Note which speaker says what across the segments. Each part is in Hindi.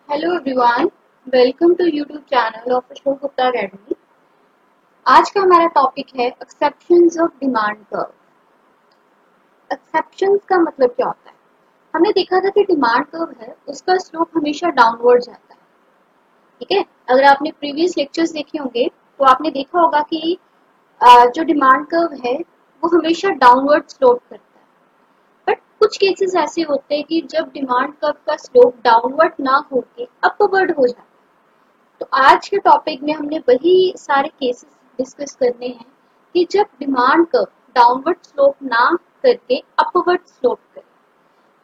Speaker 1: Hello everyone, welcome to YouTube channel of Ashok Gupta academy. आज का हमारा टॉपिक है exceptions of demand curve. Exceptions का मतलब क्या होता है? हमने देखा था कि डिमांड कर्व है उसका स्लोप हमेशा डाउनवर्ड जाता है। ठीक है, अगर आपने प्रीवियस लेक्चर्स देखे होंगे तो आपने देखा होगा कि जो डिमांड कर्व है वो हमेशा डाउनवर्ड स्लोप करता है। बट कुछ केसेस ऐसे होते हैं कि जब डिमांड कर्व का स्लोप डाउनवर्ड ना होके अपवर्ड हो जाता है। तो आज के टॉपिक में हमने वही सारे केसेस डिस्कस करने हैं कि जब डिमांड कर्व डाउनवर्ड स्लोप ना करके अपवर्ड स्लोप करे।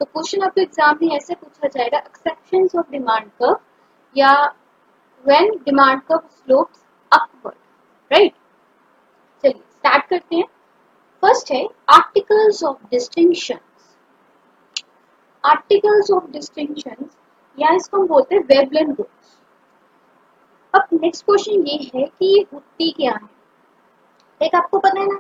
Speaker 1: तो क्वेश्चन आपको एग्जाम में ऐसे पूछा जाएगा, एक्सेप्शंस ऑफ डिमांड कर्व या when demand curve slopes upward, right. चलिए स्टार्ट करते हैं। फर्स्ट है articles of distinction. Articles of distinction या इसको हम बोलते हैं वेवलेंथ गुड्स। अब नेक्स्ट क्वेश्चन ये है कि ये होती क्या है। लाइक आपको पता है ना,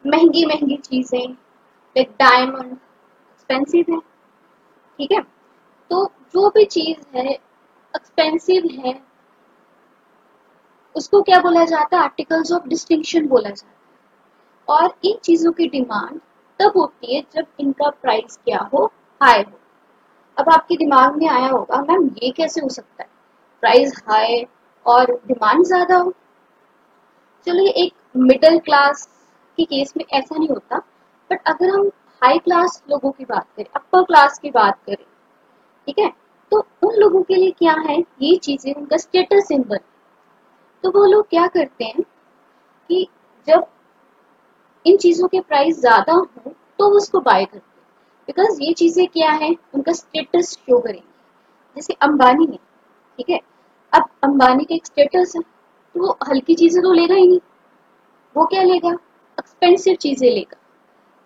Speaker 1: महंगी महंगी चीजें लाइक डायमंड एक्सपेंसिव है। ठीक है, तो जो भी चीज है एक्सपेंसिव है उसको क्या बोला जाता है? आर्टिकल्स ऑफ डिस्टिंक्शन बोला जाता है। और इन चीजों की डिमांड तब होती है जब इनका प्राइस क्या हो? हाई हो। अब आपके दिमाग में आया होगा, मैम ये कैसे हो सकता है, प्राइस हाई और डिमांड ज्यादा हो? चलो ये एक मिडिल क्लास के केस में ऐसा नहीं होता, बट अगर हम हाई क्लास लोगों की बात करें, अपर क्लास की बात करें, ठीक है, तो उन लोगों के लिए क्या है, ये चीजें उनका स्टेटस सिंबल। तो वो लोग क्या करते हैं कि जब इन चीजों के प्राइस ज्यादा हो तो वो उसको बाय करते हैं, बिकॉज ये चीजें क्या है, उनका स्टेटस शो करेंगे। जैसे अंबानी है, ठीक है, अब अंबानी का एक स्टेटस है तो वो हल्की चीजें तो लेगा ही नहीं, वो क्या लेगा? एक्सपेंसिव चीजें लेगा।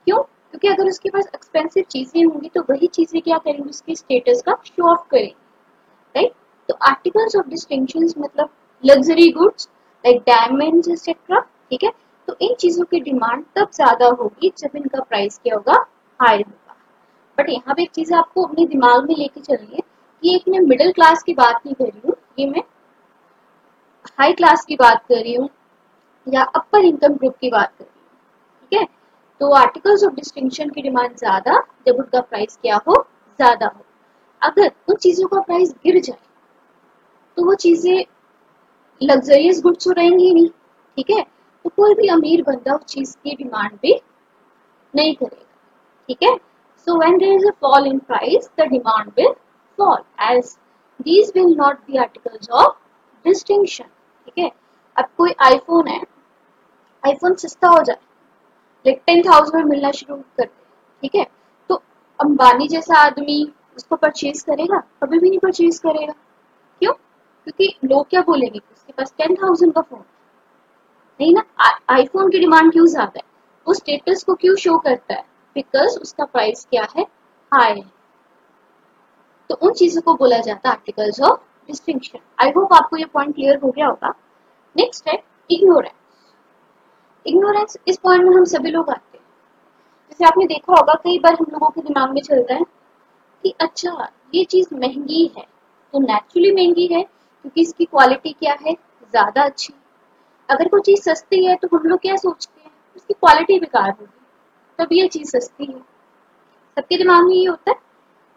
Speaker 1: क्यों? क्योंकि अगर उसके पास एक्सपेंसिव चीजें होंगी तो वही चीजें क्या करेंगी, उसके स्टेटस का शो ऑफ करेंगी, राइट। तो आर्टिकल्स ऑफ डिस्टिंक्शन मतलब luxury goods like diamonds etcetera. ठीक है, तो इन चीजों की डिमांड तब ज्यादा होगी जब इनका प्राइस क्या होगा? हाई होगा। बट यहाँ पे एक चीज आपको अपने दिमाग में लेके चलिए कि एक मैं मिडिल क्लास की बात नहीं कर रही हूँ, ये मैं हाई क्लास की बात कर रही हूँ या अपर इनकम ग्रुप की बात कर रही हूँ। ठीक है, तो आर्टिकल्स ऑफ डिस्टिंक्शन की डिमांड ज्यादा जब उनका प्राइस क्या हो? ज्यादा हो। अगर उन चीजों का प्राइस गिर जाए तो वो चीजें लग्जरियस गुड्स तो रहेंगी नहीं। ठीक है, तो कोई भी अमीर बंदा उस चीज की डिमांड भी नहीं करेगा। ठीक है, so when there is a fall in price the demand will fall as these will not be articles of distinction. ठीक है, अब कोई आईफोन है, आईफोन सस्ता हो जाए, लाइक 10,000 में मिलना शुरू कर दे, ठीक है, तो अंबानी जैसा आदमी उसको परचेज करेगा? कभी भी नहीं परचेज करेगा। क्यों? क्योंकि लोग क्या बोलेंगे, उसके पास 10,000 का फोन नहीं ना। आईफोन की डिमांड क्यों ज्यादा है? वो स्टेटस को क्यों शो करता है? बिकॉज उसका प्राइस क्या है? हाई है। तो उन चीजों को बोला जाता है articles of distinction. I hope आपको ये पॉइंट क्लियर हो गया होगा। नेक्स्ट है इग्नोरेंस। इग्नोरेंस, इस पॉइंट में हम सभी लोग आते हैं। जैसे आपने देखा होगा कई बार हम लोगों के दिमाग में चलता है कि अच्छा ये चीज महंगी है, तो नेचुरली महंगी है क्योंकि इसकी क्वालिटी क्या है? ज्यादा अच्छी। अगर कोई चीज सस्ती है तो हम लोग क्या सोचते हैं, उसकी क्वालिटी बेकार होगी तब ये चीज सस्ती है। सबके दिमाग में ये होता है,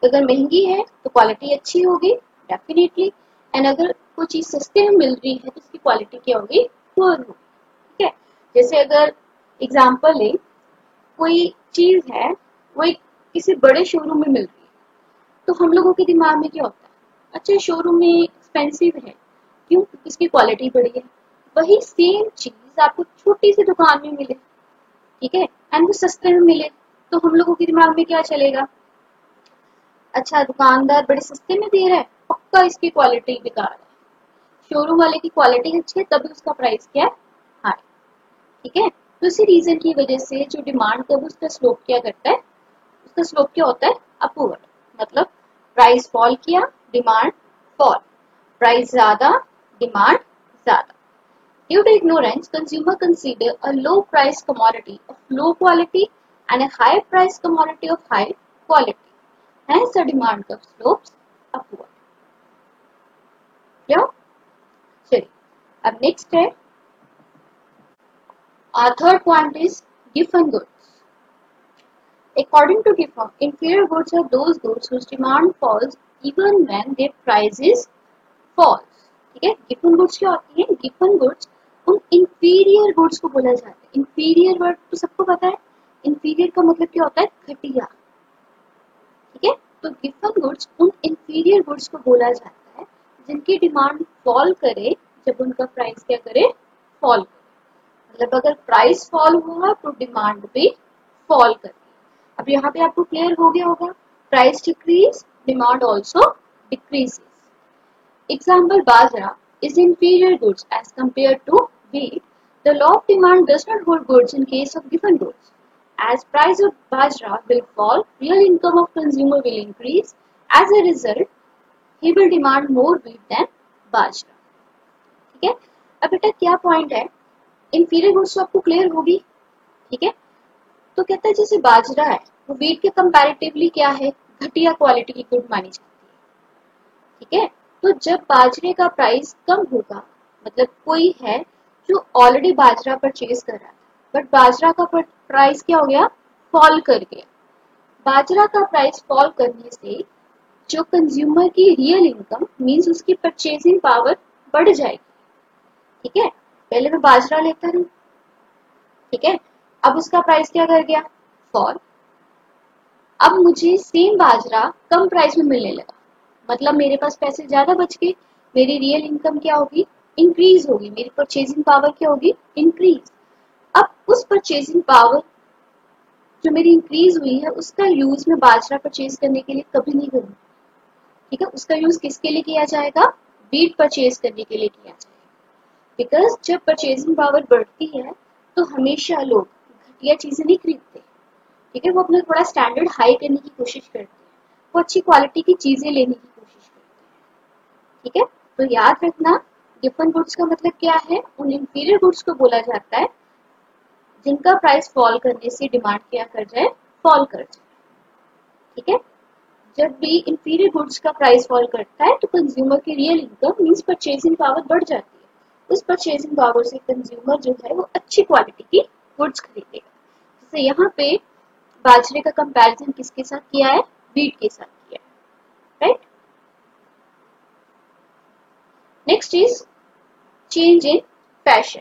Speaker 1: अगर महंगी है तो क्वालिटी अच्छी होगी डेफिनेटली, एंड अगर कोई चीज सस्ते में मिल रही है तो उसकी क्वालिटी क्या होगी? पुअर होगी। ठीक है, जैसे अगर एग्जाम्पल ले, कोई चीज है वो एक किसी बड़े शोरूम में मिल रही है, तो हम लोगों के दिमाग में क्या होता है, अच्छा शोरूम में एक्सपेंसिव है, क्यों? क्योंकि इसकी क्वालिटी बड़ी है। वही सेम चीज आपको छोटी सी दुकान में मिले, ठीक है, एंड वो सस्ते में मिले, तो हम लोगों के दिमाग में क्या चलेगा? अच्छा दुकानदार बड़े सस्ते में दे रहा है, पक्का इसकी क्वालिटी बेकार है। शोरूम वाले की क्वालिटी अच्छी है तभी उसका प्राइस क्या है? हाई। ठीक है, तो इसी रीजन की वजह से जो डिमांड का उसका स्लोप क्या करता है? उसका स्लोप क्या होता है? अपवर्ड। मतलब प्राइस फॉल किया, डिमांड फॉल, प्राइस ज्यादा, डिमांड ज्यादा। Due to ignorance, consumer consider a low price commodity of low quality and a high price commodity of high quality. Hence, the demand curve slopes upward. क्या चलिए अब नेक्स्ट है third point is given goods. According to Giffen, inferior goods are those goods whose demand falls even when their price is false. ठीक है, गिवन गुड्स क्या होती है? गिवन गुड्स उन इंफीरियर गुड्स को बोला जाता है. इंफीरियर वर्ड तो सबको पता है. इंफीरियर का मतलब क्या होता है? घटिया. ठीक है, तो गिवन गुड्स उन इंफीरियर गुड्स को बोला जाता है जिनकी डिमांड फॉल करे जब उनका प्राइस क्या करे? फॉल करे. मतलब अगर प्राइस फॉल हुआ तो डिमांड भी फॉल करे. अब यहाँ पे आपको क्लियर हो गया होगा. Price decrease, demand also decreases. Example bajra is inferior goods as compared to wheat. The law of demand does not hold goods in case of given goods. As price of bajra will fall, real income of consumer will increase. As a result, he will demand more wheat than bajra. ठीक है, अब बेटा क्या पॉइंट है? इंफीरियर गुड्स तो आपको क्लियर होगी. ठीक है, तो कहता है जैसे बाजरा है वो व्हीट के कंपैरेटिवली क्या है? घटिया क्वालिटी की गुड मानी जाती है. ठीक है, तो जब बाजरे का प्राइस कम होगा, मतलब कोई है जो ऑलरेडी बाजरा परचेज कर रहा था बट बाजरा का प्राइस क्या हो गया? फॉल कर गया. बाजरा का प्राइस फॉल करने से जो कंज्यूमर की रियल इनकम मींस उसकी परचेजिंग पावर बढ़ जाएगी. ठीक है, पहले मैं बाजरा लेता हूँ. ठीक है, अब उसका प्राइस क्या कर गया? फॉल. अब मुझे सेम बाजरा कम प्राइस में मिलने लगा, मतलब मेरे पास पैसे ज्यादा बच गए. मेरी रियल इनकम क्या होगी? इंक्रीज होगी. मेरी परचेजिंग पावर क्या होगी? इंक्रीज. अब उस परचेजिंग पावर जो मेरी इंक्रीज हुई है उसका यूज मैं बाजरा परचेज करने के लिए कभी नहीं करूंगी. ठीक है, उसका यूज किसके लिए किया जाएगा? व्हीट परचेज करने के लिए किया जाएगा. बिकॉज जब परचेजिंग पावर बढ़ती है तो हमेशा लोग घटिया चीजें नहीं खरीदते. ठीक है, वो अपना थोड़ा स्टैंडर्ड हाई करने की कोशिश करते हैं. वो अच्छी क्वालिटी की चीजें लेने की कोशिश करते हैं. ठीक है, तो याद रखना गिवन गुड्स का मतलब क्या है? उन इंफीरियर गुड्स को बोला जाता है जिनका प्राइस फॉल करने से डिमांड क्या कर जाए? फॉल कर जाए. ठीक है, जब भी इंफीरियर गुड्स का प्राइस फॉल करता है तो कंज्यूमर की real income means purchasing power बढ़ जाती है. उस परचेजिंग पावर से कंज्यूमर जो है वो अच्छी क्वालिटी की गुड्स खरीदेगा. जैसे यहाँ पे बाजरे का कंपैरिजन किसके साथ किया है? व्हीट के साथ किया है. Right. Next is change in fashion.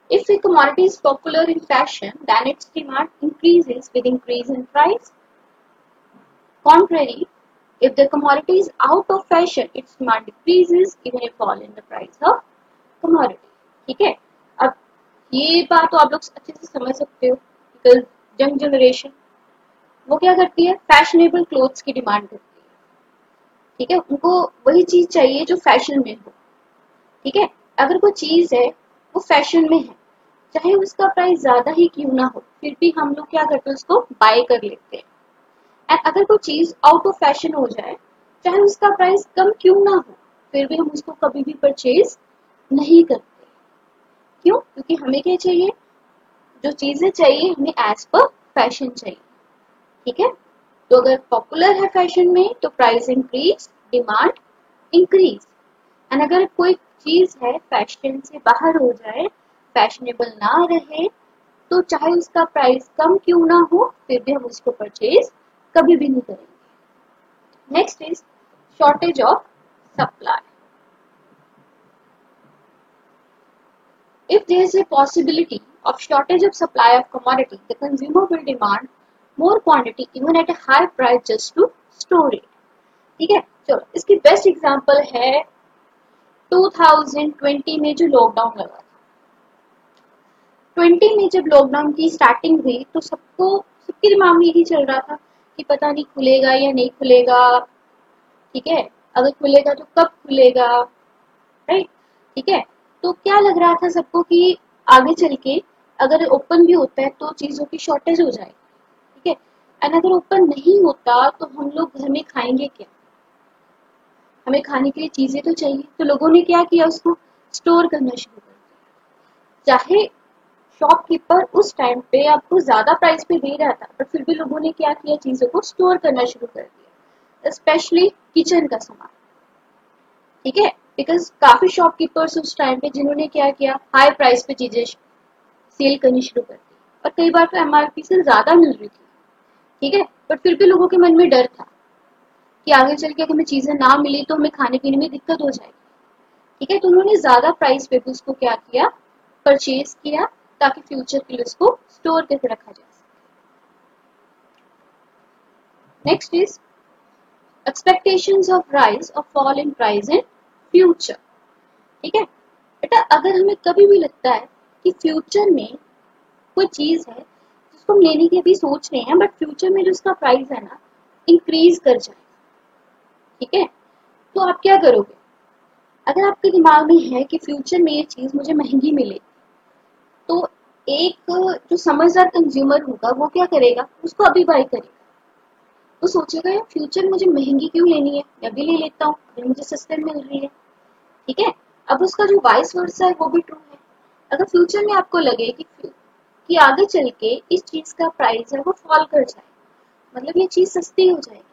Speaker 1: If a commodity is popular in fashion, then its demand increases with increase in price. Contrary, if the commodity is out of fashion, its demand decreases given a fall in the price of commodity. ठीक है, अब ये बात तो आप लोग अच्छे से समझ सकते हो. बिकॉज यंग जनरेशन वो क्या करती है? फैशनेबल क्लोथ्स की डिमांड करती है. ठीक है, उनको वही चीज चाहिए जो फैशन में हो. ठीक है, अगर कोई चीज है वो फैशन में है, चाहे उसका प्राइस ज्यादा ही क्यों ना हो, फिर भी हम लोग क्या करते हैं? उसको बाय कर लेते हैं. एंड अगर कोई चीज आउट ऑफ फैशन हो जाए, चाहे उसका प्राइस कम क्यों ना हो, फिर भी हम उसको कभी भी परचेज नहीं करते. क्यों? क्योंकि हमें क्या चाहिए? जो चीजें चाहिए हमें एज पर फैशन चाहिए. ठीक है, तो अगर पॉपुलर है फैशन में तो price increase, demand increase. And अगर कोई चीज है फैशन से बाहर हो जाए, फैशनेबल ना रहे, तो चाहे उसका प्राइस कम क्यों ना हो, फिर भी हम उसको परचेज कभी भी नहीं करेंगे. Next is shortage of supply. If there is a possibility of shortage of supply of commodity, the consumer will demand more quantity even at a high price just to store it. ठीक है, चलो इसकी बेस्ट एग्जांपल है 2020 में जो लॉकडाउन लगा था. 20 में जब लॉकडाउन की स्टार्टिंग हुई तो सबके दिमाग में यही चल रहा था कि पता नहीं खुलेगा या नहीं खुलेगा. ठीक है, अगर खुलेगा तो कब खुलेगा. राइट. ठीक है, तो क्या लग रहा था सबको कि आगे चल के अगर ओपन भी होता है तो चीजों की शॉर्टेज हो जाएगी. ठीक है, एंड अगर ओपन नहीं होता तो हम लोग घर में खाएंगे क्या? हमें खाने के लिए चीजें तो चाहिए. तो लोगों ने क्या किया? उसको स्टोर करना शुरू कर दिया. चाहे शॉपकीपर उस टाइम पे आपको ज्यादा प्राइस पे दे रहा था, बट फिर भी लोगों ने क्या किया? चीजों को स्टोर करना शुरू कर दिया. स्पेशली किचन का सामान, ठीक है, बिकॉज काफी शॉपकीपर्स उस टाइम पे जिन्होंने क्या किया, हाई प्राइस पे चीजें सेल करनी शुरू कर दी, और कई बार तो एमआरपी से ज्यादा मिल रही थी, ठीक है, बट फिर भी लोगों के मन में डर था कि आगे चल के अगर हमें चीजें ना मिली तो हमें खाने पीने में दिक्कत हो जाएगी, ठीक है, तो उन्होंने ज्यादा प्राइस पे भी उसको क्या किया, परचेज किया, ताकि फ्यूचर के लिए उसको स्टोर करके रखा जा सके। Next is expectations of rise और fall in price in future, ठीक है बेटा, अगर हमें कभी भी लगता है कि फ्यूचर में कोई चीज है जिसको हम लेने की अभी सोच रहे हैं, बट फ्यूचर में जो उसका प्राइस है ना इंक्रीज कर जाए, ठीक है, तो आप क्या करोगे, अगर आपके दिमाग में है कि फ्यूचर में ये चीज मुझे महंगी मिले, तो एक जो समझदार कंज्यूमर होगा वो क्या करेगा, उसको अभी बाय करेगा, वो सोचेगा यार फ्यूचर मुझे महंगी क्यों लेनी है, मैं भी ले लेता हूँ अगर मुझे सस्ते में मिल रही है, ठीक है। अब उसका जो वाइस वर्सा है वो भी ट्रू है, अगर फ्यूचर में आपको लगे कि आगे चल के इस चीज का प्राइस है वो फॉल कर जाए, मतलब ये चीज सस्ती हो जाएगी,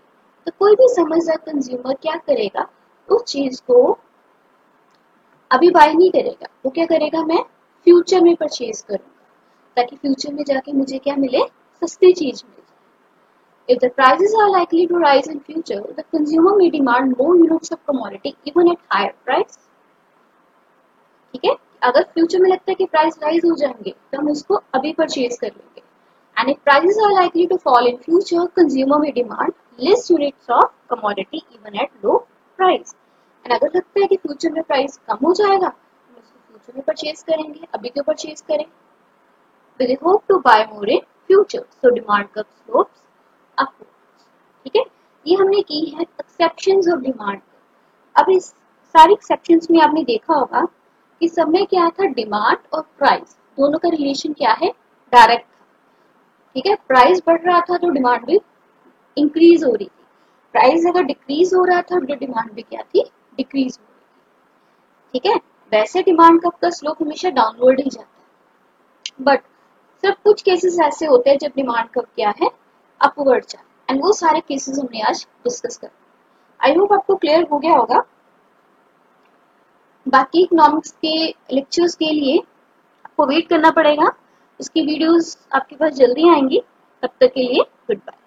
Speaker 1: तो कोई भी समझदार कंज्यूमर क्या करेगा, उस चीज को अभी बाय नहीं करेगा, वो क्या करेगा, मैं फ्यूचर में परचेज करूंगा, ताकि फ्यूचर में जाके मुझे क्या मिले, सस्ती चीज मिले। If the prices are likely to rise in future, the consumer may demand more units of commodity even at higher price. ठीक है, अगर फ्यूचर में लगता है कि प्राइस राइज हो जाएंगे तो हम उसको अभी परचेज कर लेंगे, and if prices are likely to fall in future, consumer may demand less units of commodity even at low price. And अगर लगता है कि फ्यूचर में प्राइस कम हो जाएगा हम उसको फ्यूचर में परचेज करेंगे, अभी क्यों परचेज करें, with a hope to buy more in future, so demand curve slopes upwards, ठीक है, ये हमने की है एक्सेप्शंस ऑफ डिमांड। अब इस सारी एक्सेप्शंस में आपने देखा होगा कि सब में क्या था, डिमांड और प्राइस दोनों का रिलेशन क्या है, डायरेक्ट था, ठीक है, प्राइस बढ़ रहा था तो डिमांड भी इंक्रीज हो रही थी, प्राइस अगर डिक्रीज हो रहा था तो डिमांड भी क्या थी, डिक्रीज हो रही थी, ठीक है। वैसे डिमांड कब का स्लोप हमेशा डाउनवर्ड ही जाता है, बट सिर्फ कुछ केसेस ऐसे होते हैं जब डिमांड कब क्या है, अपवर्ड जाए, एंड वो सारे केसेस हमने आज डिस्कस कर। आई होप आपको क्लियर हो गया होगा। बाकी इकोनॉमिक्स के लेक्चर्स के लिए आपको वेट करना पड़ेगा, उसकी वीडियोस आपके पास जल्दी आएंगी, तब तक के लिए गुड बाय।